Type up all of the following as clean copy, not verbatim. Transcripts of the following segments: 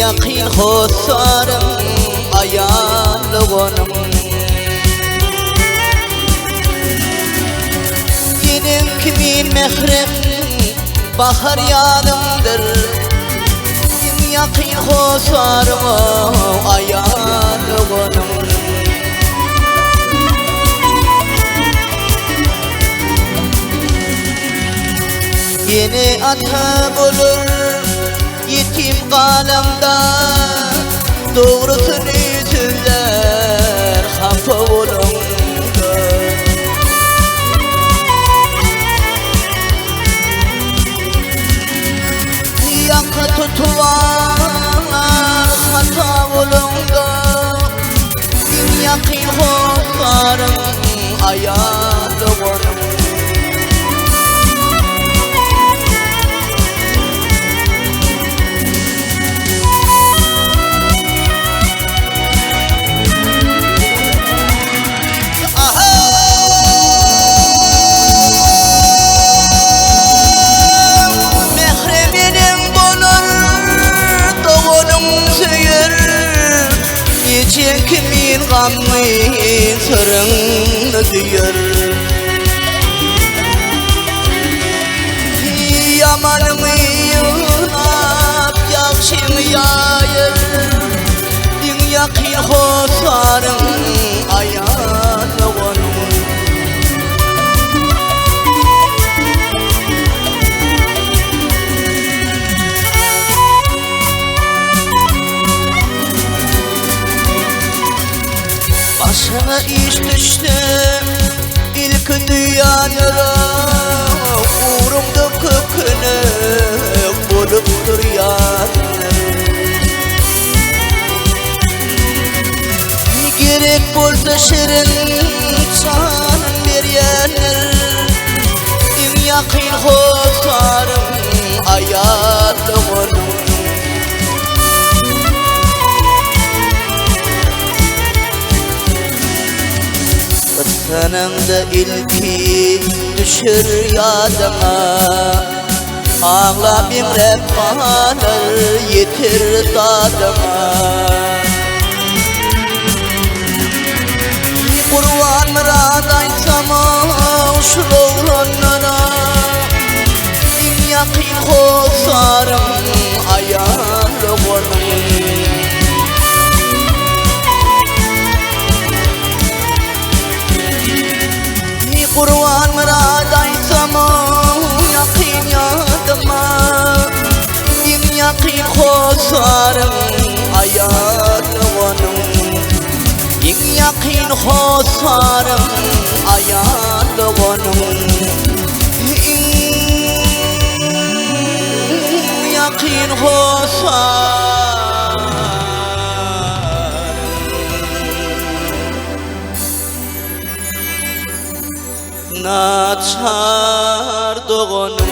Yakin hosarım ayarlıgonum Yenim kimin mehrem bahar yanımdır Yakin hosarım ayarlıgonum Yine ata bulur yetim kalemda Doğrusunu söyler hafa olunca Yaka tutuvar hata olunca Yakin hosarım ayarlıgonum Kimin gamı sırrını duyur Yamanımı yunap yakşını yayır Yakin hosarım ayarlıgonum Başıma iş düştü ilk dünyanıra Uğrumda kökünü bulup duruyor Gerek bolsa şirin canım bir yerler Yakin hosarım ayarlıgonum Sanımda ilki düşür yadıma Ağla bin refahlar yetir tadıma Kurvan mıradaysam uşluğunlara Yakin hosarım ayarlıgonum Kurvan mıradaysam yakin yadıma Yakin hosarım ayarlıgonum Yakin hosarım ayarlıgonum Yakin hosarım Naçar doğunum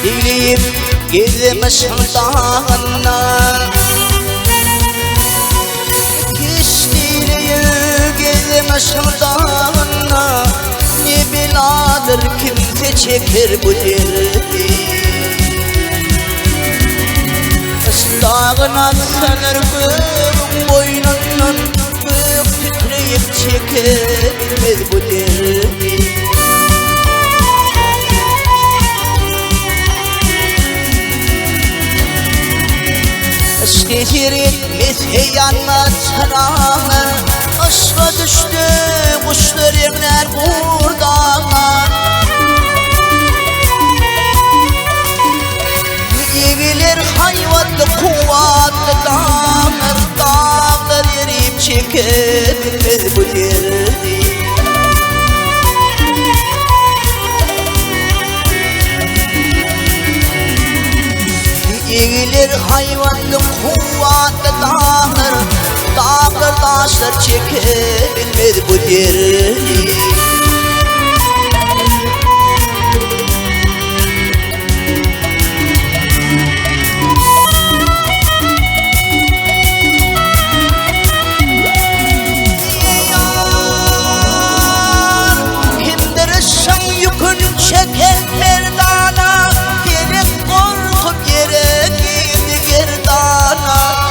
Dileyip gezmişim dağına Hiç dileyip gezmişim dağına Ne biladır kimse çeker bu derdi Dağına sanır göğün boynundan Gök titreyip çeker bu derdi Tehir etmez yanmaz çanağına Aşka düştü kuşlar emler buradan Yegiler hayvanlı kuvvetli dağlar erip çeker bu derdi her hayvanın kuvvetli dağır. Dağır taşlar çekebilmez bu derdi. Çeker merdana, yine korkup yere girdi gerdana.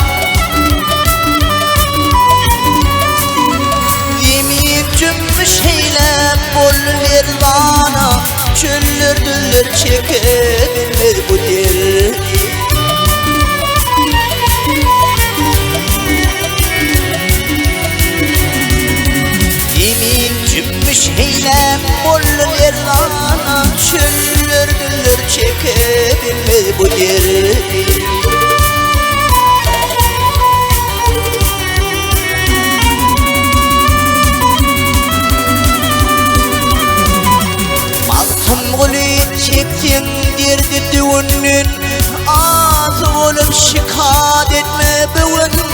Yemin cümmüş heyle bol merdana, çöller düller çekebilmez bu derdi. Yemin cümmüş heyle bol merdana, çöller düller çekebilmez bu derdi. Maltım gülü çektin derdi düğünün, ağzı olup şikayet etme bugünün.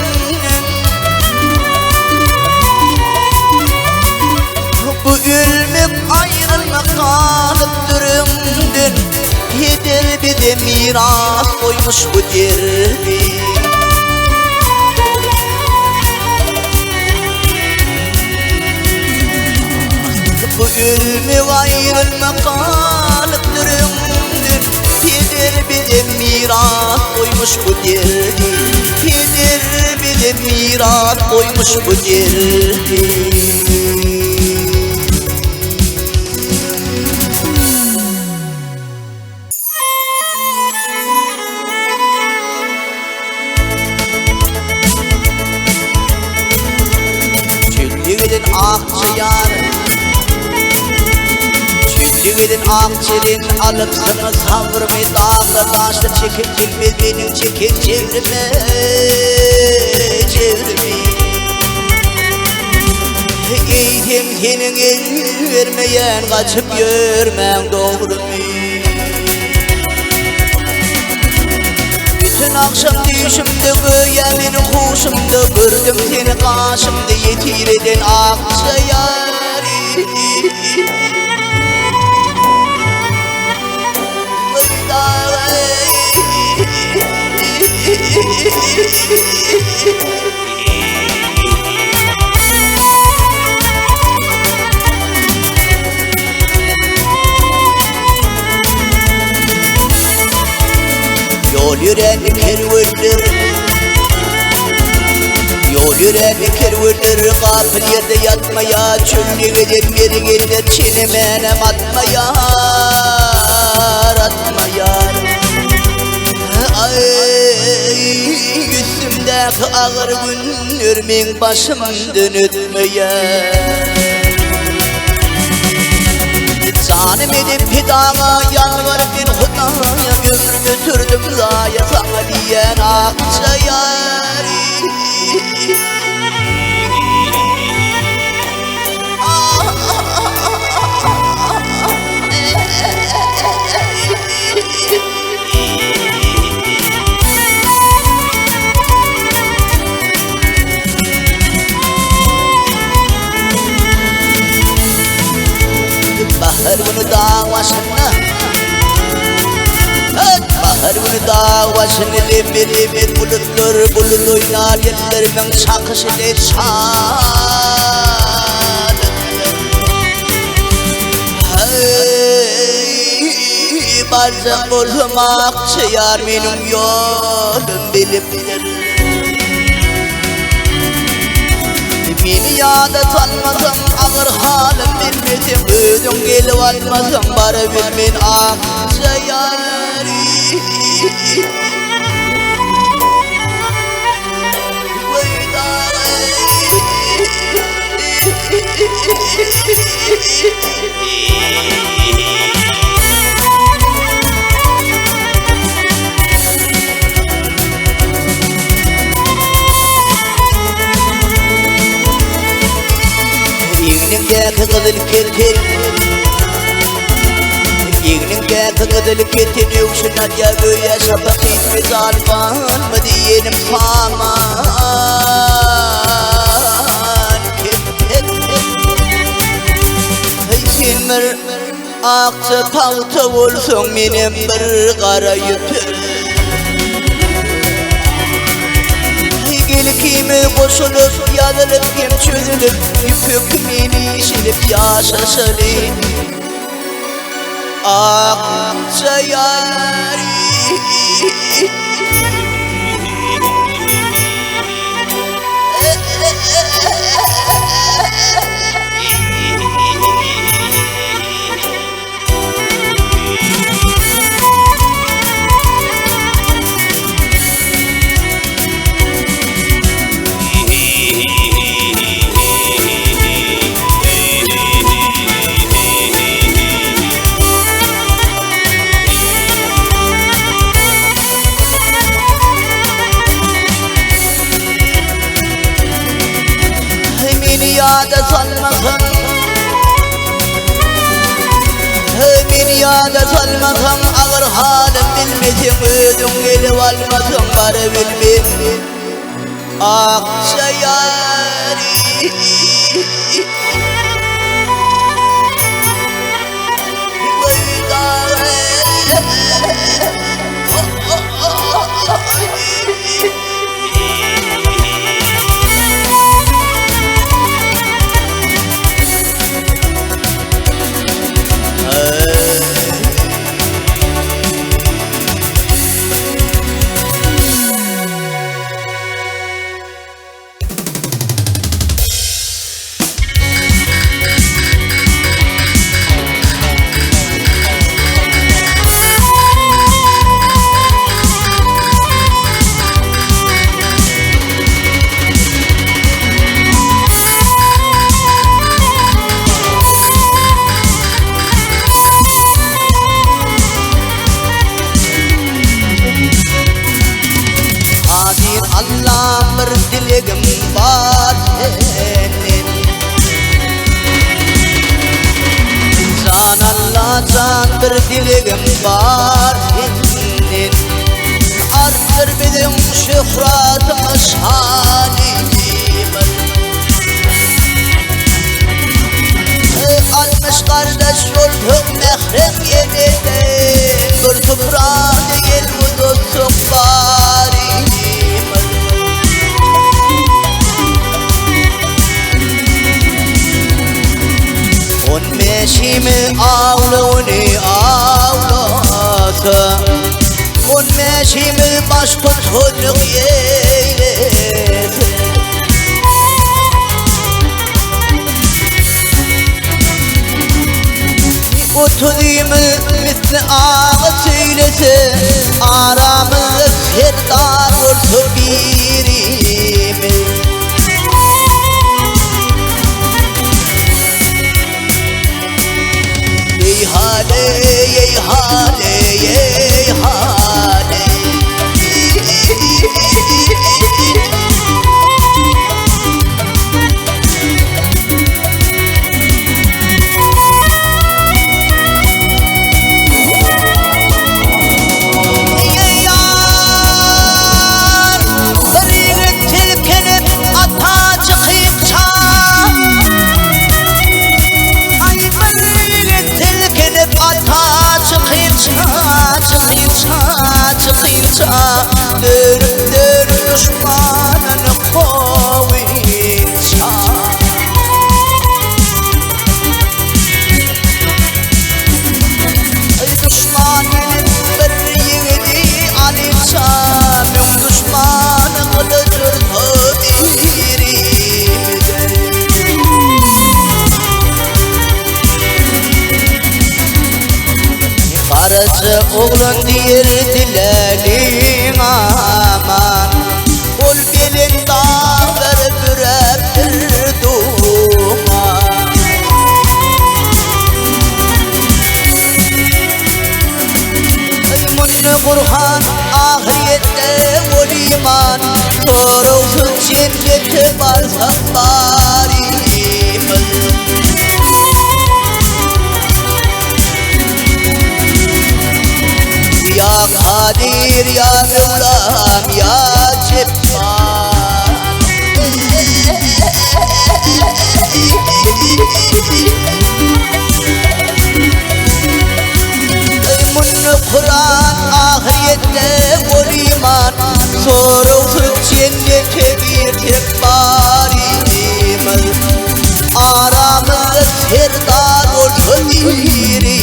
Bu ölmek ayrılmak kalıp durumdun, heder bir de miras koymuş bu derdi. Bu ölmek ayrılmak kalıp durumdun, heder bir de miras koymuş bu derdi. Heder bir de miras koymuş bu derdi. Çüllüğün akçayar, çüllüğün akçelin alıp sana savrımı dağla taşla çekip bilmez benim çekip çevrime, çevrime. Giydim senin el vermeyen kaçıp görmen doğru mu? Bütün akşam düşümde göğe beni kuşumda gördüm seni karşımda yetireden akçayari. Yol yüren kervürler, yol yüren kervürler, gafil yerde yatmaya, çöllüğüden geri gelir çilemenem atmaya, atmaya. Ay, yüzümdeki ağır günlermin başımdan ötmeye. Canım edip fidana yalvarıp bir hudaya ömür götürdüm zaya sana diyen akçayari. Bahar bunu dağ başına, bahar bunu dağ başına, limit limit bulutlar bulut oynar, yerlerimin çakışını çalır. Hey, bazen bulmak çayar benim yolum bilip bilir. Beni yada tanmasam ağır halim bilmedim, ödüm gelip atmasam bari bilmin akçayari. Yeğnimdeki kızıl kirpik, yeğnim تقدل كتني وشنا ديابو يا شبقيت مزالفان مدينم خامان كمر أقصى طاوت ولسون منم برغارة يتر Kimi koşulup yazılıp kim çözülüp yıkıp mini şilip yaşasali akça yari Yada salmasam Min yada salmasam ağır halim bilmesin Ödüm gelip almasam bari bilmem Akça yari Allah berdilegem batin İnsan Allah can berdilegem batin Arttır bizim şöhratımız halimi Almış kardeş oldum mehrem yeniden Bir toprağa değil bu dostum bari ماشي ağlını ağlasa On meşi mi baş tutulduk yeylese Utuduyumu mitli ağı söylese Aramızda serdar olsa birimiz Ey hale, ey hale, ey hale Ey yar, deliği tilkenip ata çıkıp çağ Ay deliği tilkenip ata çıkıp çağ Dönüp dönüp düşmanını koyunca Ey düşmanını bir yiğidi alınca Min düşmanı kılıcır birimize Karısı oğlun dirdilerin aman Ol bilin dağları bürebilir duman Ey munni Kur'an ahirette ol iman Sorusuz cennete varsak barimiz Kadir ya Mevlam ya Cebbar. Eymunlu Kur'an ahirette ol iman, sorultuk cennete bir tek barimiz. Aramızda serdar olsun diri.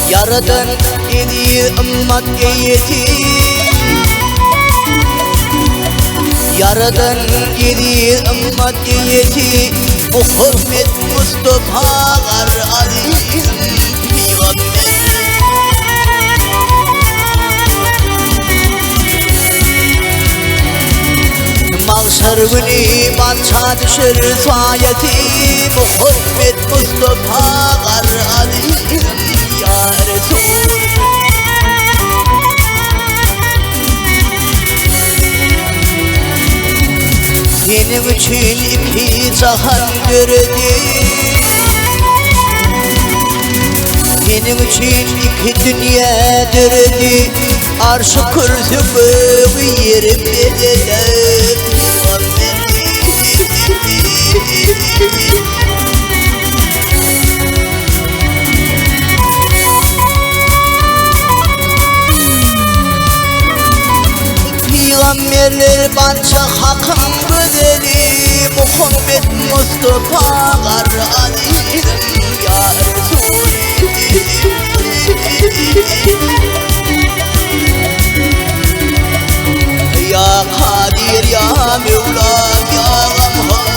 Yaradan idi ümmet eyeti, Yaradan idi ümmet eyeti, Muhammed Mustafa'lar azizim peygamber. Mahşer günü bança düşür sayeti, Muhammed Mustafa'lar azizim ya Resul. Senin için iki cahan gördü, senin için iki dünya gördü. Arş-ı kürsümü yerimde Peygamberler bança hakkın güzeli, Muhammed Mustafa'lar azizim ya Resul. Ya Kadir ya Mevlam ya Gafar.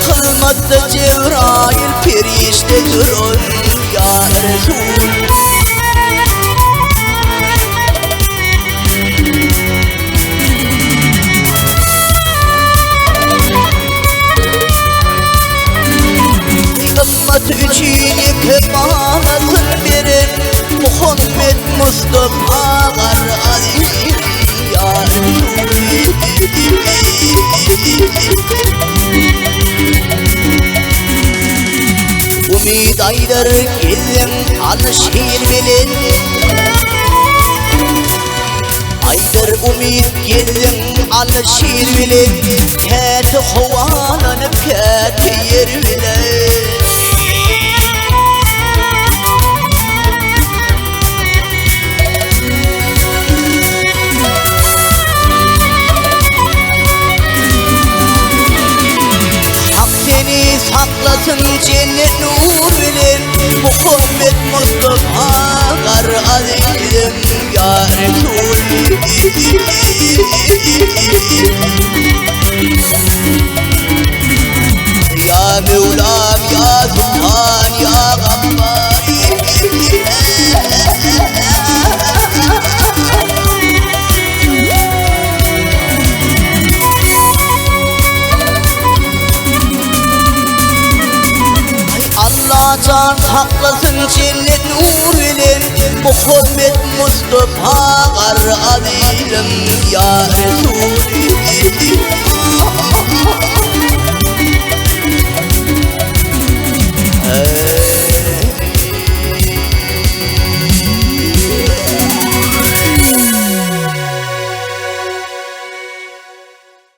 Kılmatta Cebrail perişte durun ya Resul. Ümmet için kemanatın verin, Muhammed Mustafa'lar azizim ya Resul. Umid Aydar geldim alışır bilin, Aydar umid geldim alışır bilin. Kâti huvalanıp kâti yer bilin. Saklasın cennet nur bilin, Muhammed Mustafa'lar azizim ya Resul. Ya Mevlam ya Sultan ya Gaffar. Allah can saklasın cennet nur bilin, Muhammed Mustafa'lar azizim ya Resul.